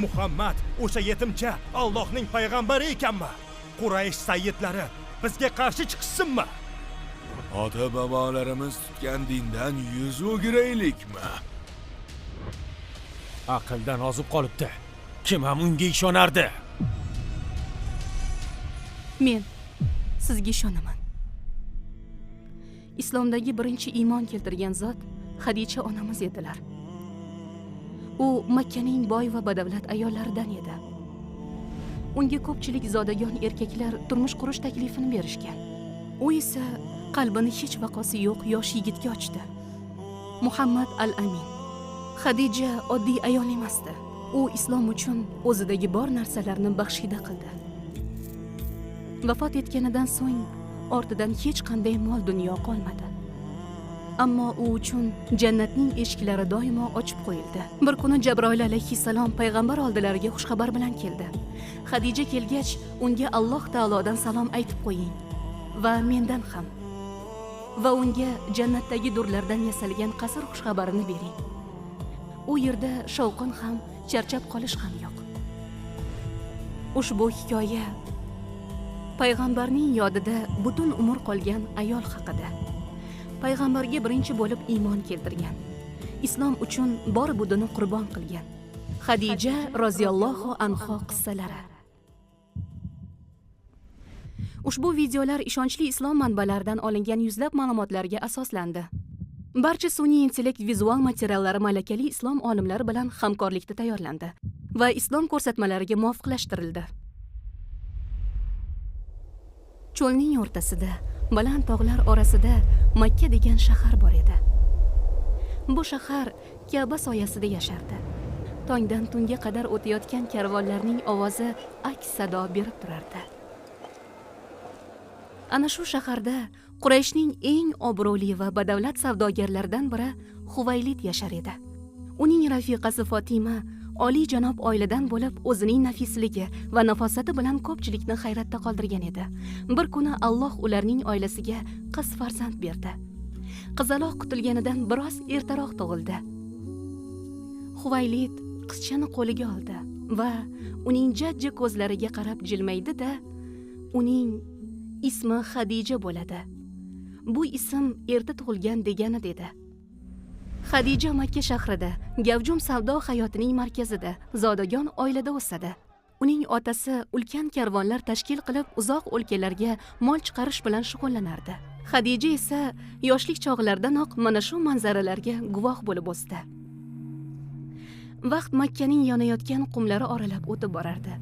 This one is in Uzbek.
Muhammad o'sha yetimcha Allohning payg'ambari ekanmi? Quraysh sayyidlari bizga qarshi chiqishsinmi? Ota-bobolarimiz tutgan dindan yuz o'giraylikmi? Aqldan ozib qolibdi. Kim ham unga ishonardi? Men sizga ishonaman. Islomdagi birinchi iymon keltirgan zot Xadicha onamiz edilar. U Makkaning boy va badavlat ayollaridan edi. Unga ko'pchilik zodagon erkaklar turmush qurish taklifini berishgan. U esa qalbini hech vaqosi yo'q yosh yigitga ochdi. Muhammad al-Amin. Xadija oddiy ayol emasdi. U islom uchun o'zidagi bor narsalarni baxshida qildi. Vafot etganidan so'ng ortidan hech qanday mol dunyo qolmadi. Ammo u uchun jannatning eshiklari doimo ochib qo'yildi. Bir kuni Jabroil alayhissalom payg'ambar oldilariga xushxabar bilan keldi. Xadija kelgach, unga Alloh taolodan salom aytib qo'ying va mendan ham. Va unga jannatdagi durlardan yasalgan qasr xushxabarini bering. U yerda shovqin ham, charchab qolish ham yo'q. Ushbu hikoya payg'ambarning yodida butun umr qolgan ayol haqida. Payg'ambarga birinchi bo'lib iymon keltirgan. Islom uchun bor budini qurbon qilgan. Xadija roziyallohu anha qissalari. Ushbu videolar ishonchli islom manbalaridan olingan yuzlab ma'lumotlarga asoslandi. Barcha sun'iy intellekt vizual materiallari malakali islom olimlari bilan hamkorlikda tayyorlandi va islom ko'rsatmalariga muvofiqlashtirildi. Cho'lning o'rtasida, baland tog'lar orasida Makka degan shahar bor edi. Bu shahar Ka'ba soyasida yashardi. Tongdan tunga qadar o'tayotgan karvonlarning ovozi aks sado berib turardi. Ana shu shaharda Qurayshning eng obro'li va badavlat savdogarlaridan biri Huvaylid yashar edi. Uning rafiqasi Fatima oliy janob oiladan bo'lib, o'zining nafisligi va nafosati bilan ko'pchilikni hayratda qoldirgan edi. Bir kuni Alloh ularning oilasiga qiz farzand berdi. Qizaloq kutilganidan biroz ertaroq tug'ildi. Huvaylid qizchani qo'liga oldi va uning jajji ko'zlariga qarab jilmaydi-da, uning ismi Xadija bo'ladi. Bu ism erta tug'ilgan degani dedi. Xadija Makka shahrida, gavjum savdo hayotining markazida, zodagon oilada o'sadi. Uning otasi ulkan karvonlar tashkil qilib, uzoq o'lkalarga mol chiqarish bilan shug'ullanardi. Xadija esa yoshlik chog'laridanoq mana shu manzaralarga guvoh bo'lib o'sdi. Vaqt Makkaning yonayotgan qumlari oralab o'tib borardi.